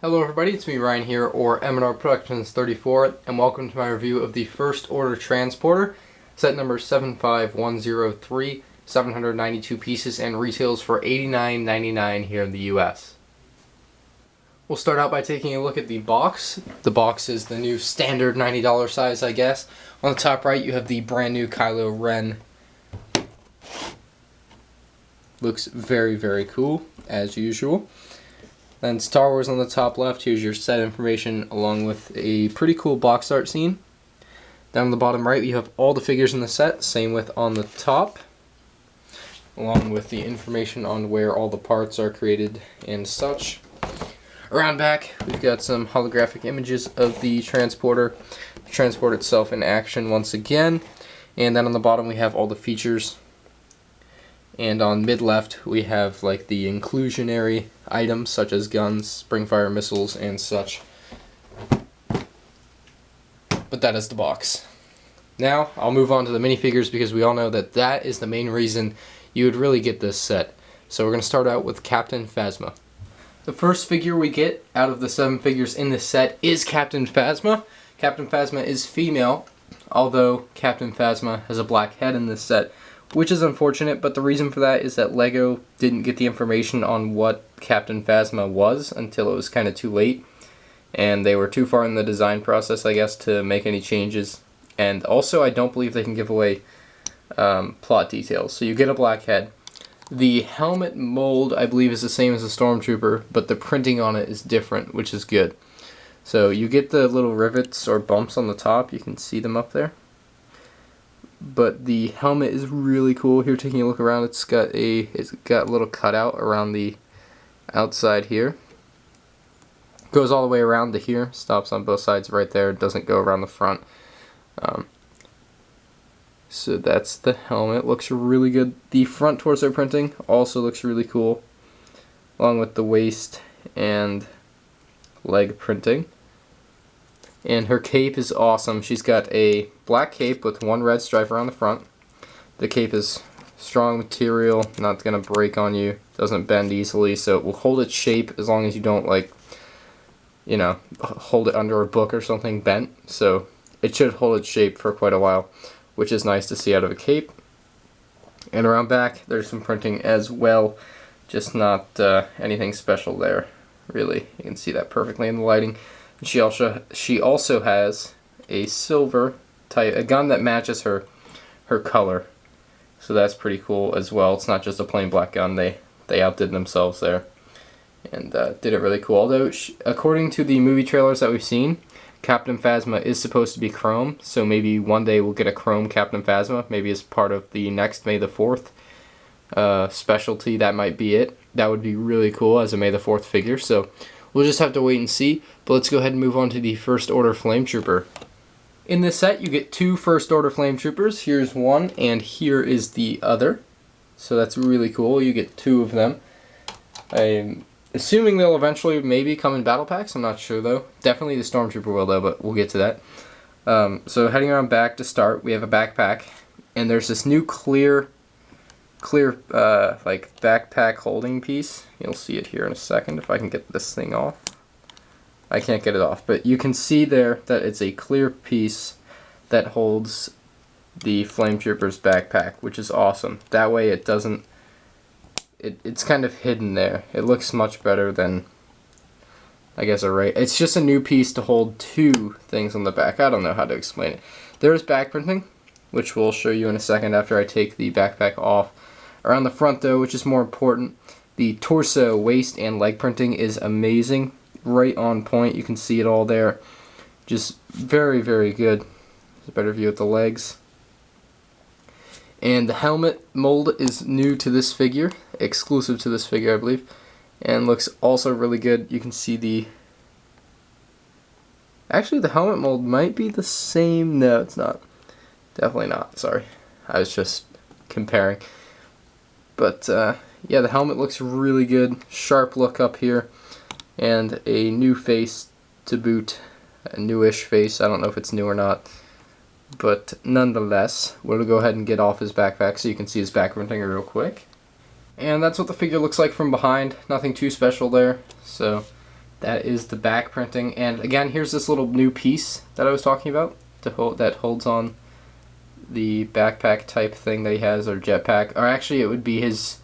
Hello everybody, it's me Ryan here, or M&R Productions 34, and welcome to my review of the First Order Transporter, set number 75103, 792 pieces, and retails for $89.99 here in the US. We'll start out by taking a look at the box. The box is the new standard $90 size, I guess. On the top right, you have the brand new Kylo Ren. Looks very, very cool, as usual. Then Star Wars on the top left. Here's your set information along with a pretty cool box art scene. Down on the bottom right, you have all the figures in the set, same with on the top, along with the information on where all the parts are created and such. Around back, we've got some holographic images of the transporter itself in action once again. And then on the bottom, we have all the features. And on mid-left, we have like the inclusionary items such as guns, springfire missiles, and such. But that is the box. Now, I'll move on to the minifigures because we all know that that is the main reason you would really get this set. So we're going to start out with Captain Phasma. The first figure we get out of the 7 figures in this set is Captain Phasma. Captain Phasma is female, although Captain Phasma has a black head in this set, which is unfortunate, but the reason for that is that LEGO didn't get the information on what Captain Phasma was until it was kind of too late, and they were too far in the design process, I guess, to make any changes. And also, I don't believe they can give away plot details. So you get a black head. The helmet mold, I believe, is the same as the Stormtrooper, but the printing on it is different, which is good. So you get the little rivets or bumps on the top. You can see them up there. But the helmet is really cool. Here, taking a look around, it's got a little cutout around the outside here. Goes all the way around to here. Stops on both sides right there. It doesn't go around the front. So that's the helmet. Looks really good. The front torso printing also looks really cool, along with the waist and leg printing. And her cape is awesome. She's got a black cape with one red stripe around the front. The cape is strong material, not going to break on you, doesn't bend easily, so it will hold its shape as long as you don't, like, you know, hold it under a book or something bent. So it should hold its shape for quite a while, which is nice to see out of a cape. And around back, there's some printing as well, just not anything special there, really. You can see that perfectly in the lighting. She also has a silver type, a gun that matches her color, so that's pretty cool as well. It's not just a plain black gun. They outdid themselves there and did it really cool. Although according to the movie trailers that we've seen, Captain Phasma is supposed to be chrome, so maybe one day we'll get a chrome Captain Phasma. Maybe as part of the next May the 4th specialty. That might be it. That would be really cool as a May the 4th figure. So we'll just have to wait and see, but let's go ahead and move on to the First Order Flametrooper. In this set, you get 2 First Order Flametroopers. Here's one, and here is the other. So that's really cool. You get 2 of them. I'm assuming they'll eventually maybe come in battle packs. I'm not sure, though. Definitely the Stormtrooper will, though, but we'll get to that. So heading around back to start, we have a backpack, and there's this new clear like backpack holding piece. You'll see it here in a second if I can get this thing off. I can't get it off, but you can see there that it's a clear piece that holds the Flametrooper's backpack, which is awesome. That way it doesn't, it's kind of hidden there. It looks much better than, I guess, it's just a new piece to hold 2 things on the back. I don't know how to explain it. There's back printing, which we'll show you in a second after I take the backpack off. Around the front, though, which is more important, the torso, waist, and leg printing is amazing. Right on point. You can see it all there. Just very, very good. There's a better view of the legs. And the helmet mold is new to this figure, exclusive to this figure, I believe, and looks also really good. You can see the... Actually, the helmet mold might be the same. No, it's not. Definitely not. Sorry. I was just comparing. But, yeah, the helmet looks really good. Sharp look up here. And a new face to boot. A newish face. I don't know if it's new or not. But nonetheless, we'll go ahead and get off his backpack so you can see his back printing real quick. And that's what the figure looks like from behind. Nothing too special there. So That is the back printing, and again, here's this little new piece that I was talking about that holds on the backpack type thing that he has, or jetpack, or actually it would be his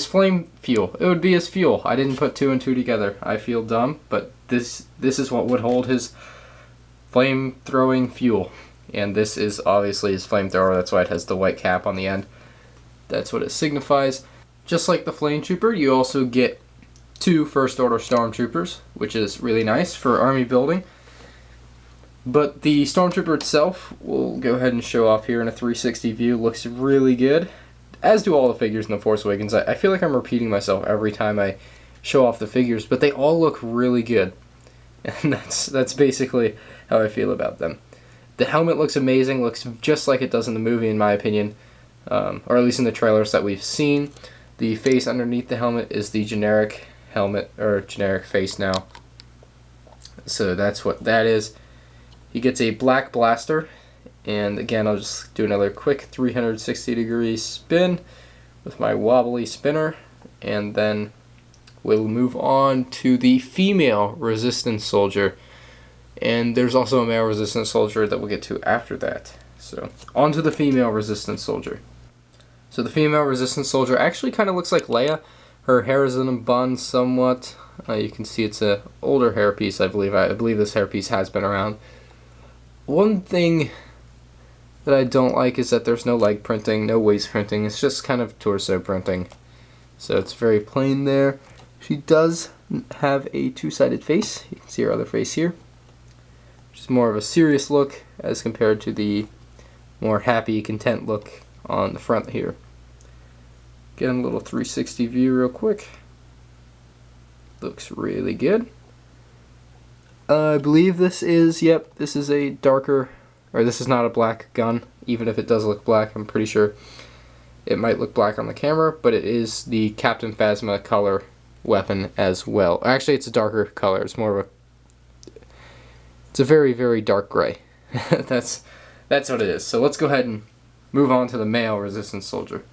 flame fuel. It would be his fuel. I didn't put 2 and 2 together. I feel dumb, but this is what would hold his flame throwing fuel, and this is obviously his flamethrower. That's why it has the white cap on the end. That's what it signifies. Just like the Flame Trooper, you also get 2 First Order Stormtroopers, which is really nice for army building. But the Stormtrooper itself, we'll go ahead and show off here in a 360 view, looks really good, as do all the figures in the Force Awakens. I feel like I'm repeating myself every time I show off the figures, but they all look really good. And that's basically how I feel about them. The helmet looks amazing, looks just like it does in the movie in my opinion, or at least in the trailers that we've seen. The face underneath the helmet is the generic helmet, or generic face now. So that's what that is. He gets a black blaster, and again I'll just do another quick 360-degree spin with my wobbly spinner, and then we'll move on to the female resistance soldier. And there's also a male resistance soldier that we'll get to after that. So on to the female resistance soldier. So the female resistance soldier actually kind of looks like Leia. Her hair is in a bun somewhat. You can see it's an older hairpiece, I believe. I believe this hairpiece has been around. One thing that I don't like is that there's no leg printing, no waist printing. It's just kind of torso printing. So it's very plain there. She does have a 2-sided face. You can see her other face here, which is more of a serious look as compared to the more happy, content look on the front here. Get a little 360 view real quick. Looks really good. I believe this is, yep, this is a darker, or this is not a black gun, even if it does look black. I'm pretty sure it might look black on the camera, but it is the Captain Phasma color weapon as well. Actually, it's a darker color. It's more of it's a very, very dark gray. That's what it is. So let's go ahead and move on to the male resistance soldier.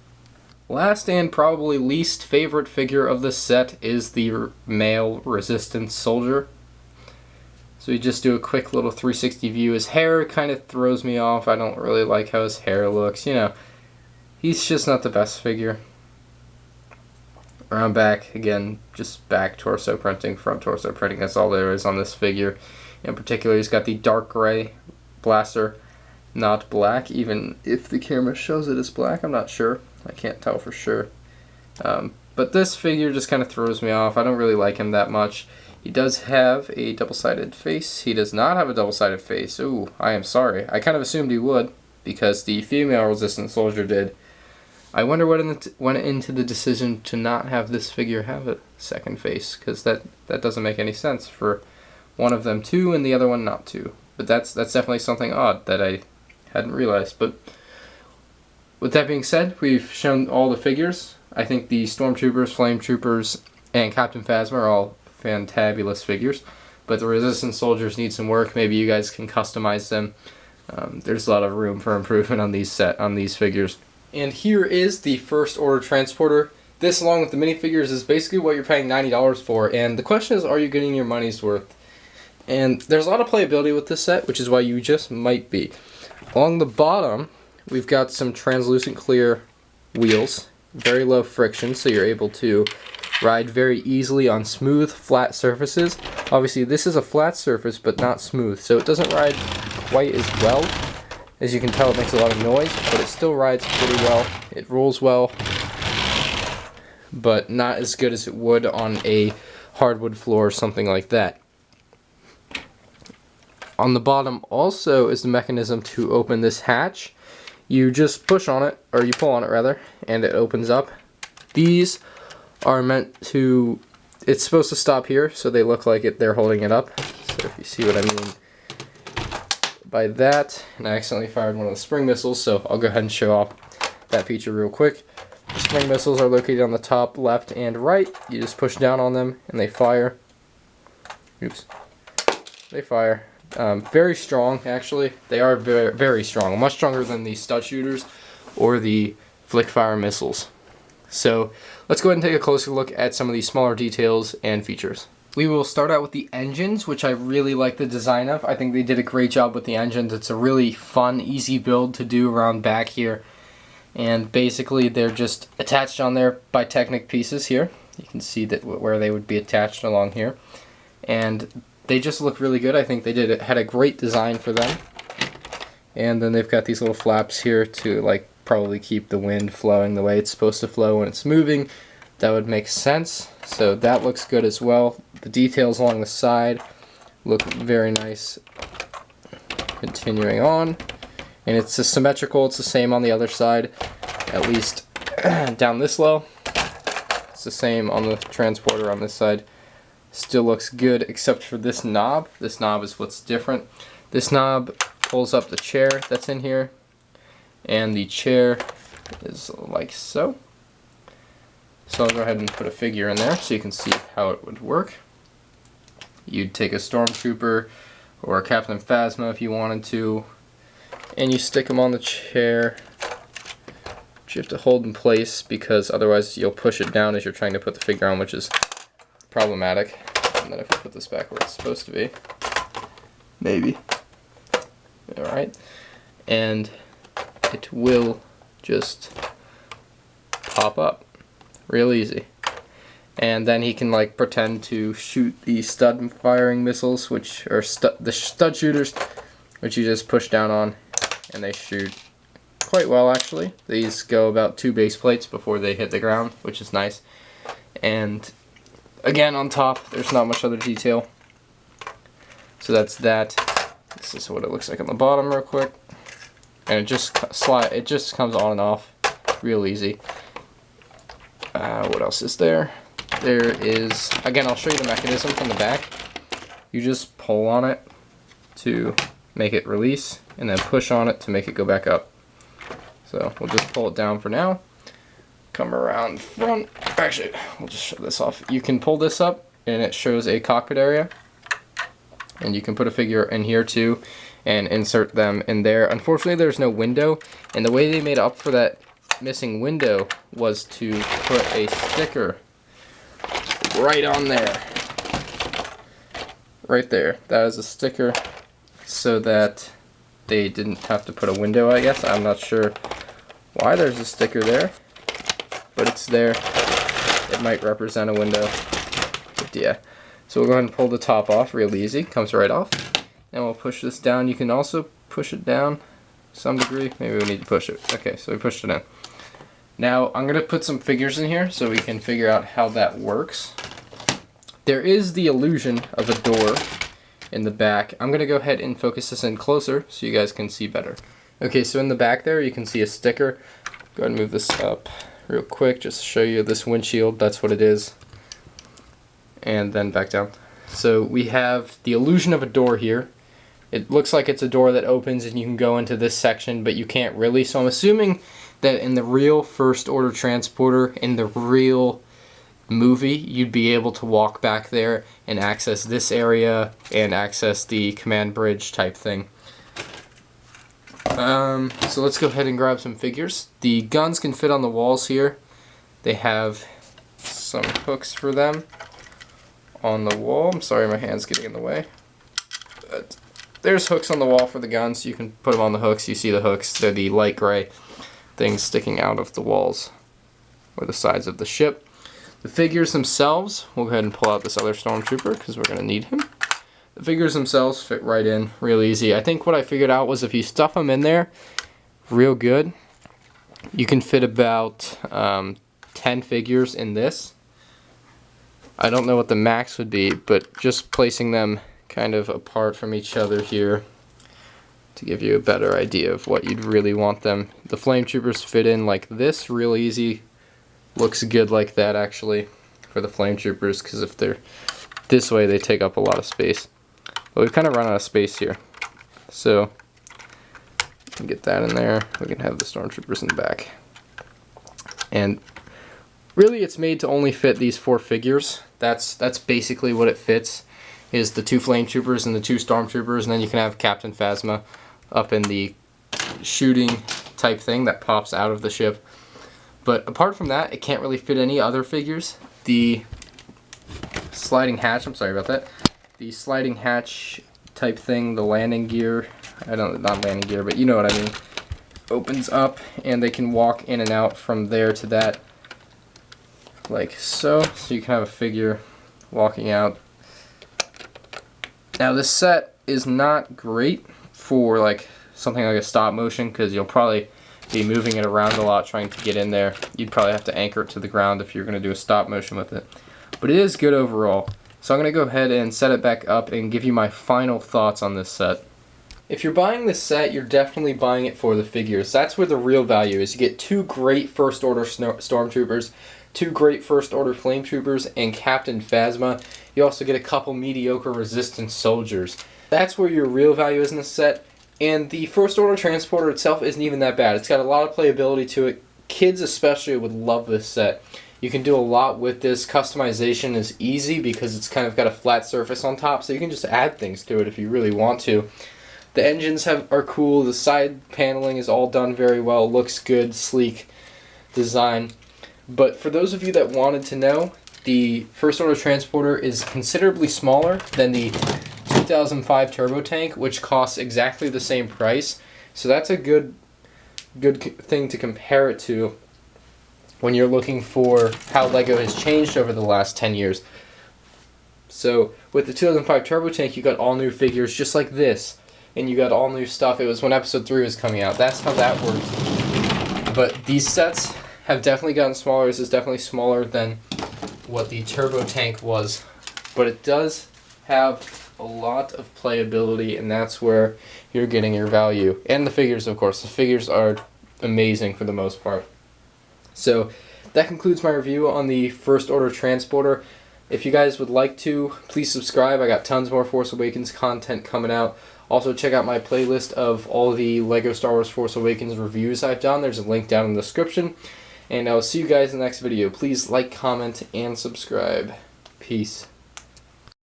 Last and probably least favorite figure of the set is the male resistance soldier. So we just do a quick little 360 view. His hair kind of throws me off. I don't really like how his hair looks. You know, he's just not the best figure. Around back, again, just back torso printing, front torso printing. That's all there is on this figure. In particular, he's got the dark gray blaster, not black. Even if the camera shows it as black, I'm not sure. I can't tell for sure. But this figure just kind of throws me off. I don't really like him that much. He does have a double-sided face. He does not have a double-sided face. Ooh, I am sorry. I kind of assumed he would, because the female resistance soldier did. I wonder what went into the decision to not have this figure have a second face, because that doesn't make any sense for one of them to and the other one not to. But that's definitely something odd that I hadn't realized. But with that being said, we've shown all the figures. I think the Stormtroopers, Flametroopers, and Captain Phasma are all fantabulous figures, but the resistance soldiers need some work. Maybe you guys can customize them. There's a lot of room for improvement on these figures. And here is the First Order Transporter. This, along with the minifigures, is basically what you're paying $90 for, and the question is, are you getting your money's worth? And there's a lot of playability with this set, which is why you just might be. Along the bottom, we've got some translucent clear wheels, very low friction, so you're able to ride very easily on smooth, flat surfaces. Obviously, this is a flat surface, but not smooth, so it doesn't ride quite as well. As you can tell, it makes a lot of noise, but it still rides pretty well. It rolls well, but not as good as it would on a hardwood floor or something like that. On the bottom also is the mechanism to open this hatch. You just push on it, or you pull on it rather, and it opens up. These are meant to, it's supposed to stop here, so they look like they're holding it up. So if you see what I mean by that, and I accidentally fired one of the spring missiles, so I'll go ahead and show off that feature real quick. The spring missiles are located on the top, left, and right. You just push down on them, and they fire. Oops. They fire. Very strong, actually. They are very, very strong. Much stronger than the stud shooters or the flick fire missiles. So let's go ahead and take a closer look at some of these smaller details and features. We will start out with the engines, which I really like the design of. I think they did a great job with the engines. It's a really fun, easy build to do around back here. And basically they're just attached on there by Technic pieces here. You can see that where they would be attached along here. And they just look really good. I think they had a great design for them. And then they've got these little flaps here to like probably keep the wind flowing the way it's supposed to flow when it's moving. That would make sense. So that looks good as well. The details along the side look very nice. Continuing on. And it's symmetrical, it's the same on the other side, at least down this low. It's the same on the transporter on this side. Still looks good except for this knob. This knob is what's different. This knob pulls up the chair that's in here, and the chair is like so. So I'll go ahead and put a figure in there so you can see how it would work. You'd take a Stormtrooper or a Captain Phasma if you wanted to, and you stick them on the chair. But you have to hold in place because otherwise you'll push it down as you're trying to put the figure on, which is problematic. And then if I put this back where it's supposed to be, maybe. Alright, and it will just pop up real easy. And then he can like pretend to shoot the stud firing missiles, which are the stud shooters, which you just push down on and they shoot quite well actually. These go about 2 base plates before they hit the ground, which is nice. And again, on top there's not much other detail. So that's that. This is what it looks like on the bottom real quick. And it just comes on and off real easy. What else is there? There is, again, I'll show you the mechanism from the back. You just pull on it to make it release, and then push on it to make it go back up. So we'll just pull it down for now. Come around front. Actually, we'll just show this off. You can pull this up, and it shows a cockpit area. And you can put a figure in here too and insert them in there. Unfortunately, there's no window, and the way they made up for that missing window was to put a sticker right on there. Right there. That is a sticker so that they didn't have to put a window, I guess. I'm not sure why there's a sticker there, but it's there. It might represent a window. But yeah. So we'll go ahead and pull the top off real easy. Comes right off. And we'll push this down. You can also push it down to some degree. Maybe we need to push it. Okay, so we pushed it in. Now I'm going to put some figures in here so we can figure out how that works. There is the illusion of a door in the back. I'm going to go ahead and focus this in closer so you guys can see better. Okay, so in the back there you can see a sticker. Go ahead and move this up real quick just to show you this windshield. That's what it is. And then back down. So we have the illusion of a door here. It looks like it's a door that opens and you can go into this section, but you can't really. So I'm assuming that in the real First Order transporter, in the real movie, you'd be able to walk back there and access this area and access the command bridge type thing. So let's go ahead and grab some figures. The guns can fit on the walls here. They have some hooks for them on the wall. I'm sorry, my hand's getting in the way. But there's hooks on the wall for the guns. You can put them on the hooks. You see the hooks. They're the light gray things sticking out of the walls or the sides of the ship. The figures themselves, we'll go ahead and pull out this other Stormtrooper because we're going to need him. The figures themselves fit right in real easy. I think what I figured out was if you stuff them in there real good, you can fit about 10 figures in this. I don't know what the max would be, but just placing them kind of apart from each other here to give you a better idea of what you'd really want them. The Flametroopers fit in like this real easy. Looks good like that actually for the Flametroopers, because if they're this way they take up a lot of space. But we've kind of run out of space here. So we can get that in there. We can have the Stormtroopers in the back. And really it's made to only fit these 4 figures. That's basically what it fits, is the 2 Flametroopers and the 2 Stormtroopers, and then you can have Captain Phasma up in the shooting type thing that pops out of the ship. But apart from that, it can't really fit any other figures. The sliding hatch, I'm sorry about that, the sliding hatch type thing, the landing gear, not landing gear, but you know what I mean, opens up and they can walk in and out from there to that, like so. So you can have a figure walking out. Now this set is not great for like something like a stop motion, because you'll probably be moving it around a lot trying to get in there. You'd probably have to anchor it to the ground if you're going to do a stop motion with it. But it is good overall. So I'm going to go ahead and set it back up and give you my final thoughts on this set. If you're buying this set, you're definitely buying it for the figures. That's where the real value is. You get 2 great First Order Stormtroopers, 2 great First Order Flametroopers, and Captain Phasma. You also get a couple mediocre Resistance soldiers. That's where your real value is in this set. And the First Order Transporter itself isn't even that bad. It's got a lot of playability to it. Kids especially would love this set. You can do a lot with this. Customization is easy because it's kind of got a flat surface on top, so you can just add things to it if you really want to. The engines are cool. The side paneling is all done very well. Looks good, sleek design. But for those of you that wanted to know, the First Order Transporter is considerably smaller than the 2005 Turbo Tank, which costs exactly the same price. So that's a good thing to compare it to when you're looking for how LEGO has changed over the last 10 years. So with the 2005 Turbo Tank, you got all new figures just like this, and you got all new stuff. It was when Episode 3 was coming out. That's how that works. But these sets have definitely gotten smaller. This is definitely smaller than what the Turbo Tank was, but it does have a lot of playability, and that's where you're getting your value. And the figures, of course. The figures are amazing for the most part. So that concludes my review on the First Order Transporter. If you guys would like to, please subscribe. I got tons more Force Awakens content coming out. Also check out my playlist of all the LEGO Star Wars Force Awakens reviews I've done. There's a link down in the description. And I'll see you guys in the next video. Please like, comment, and subscribe. Peace.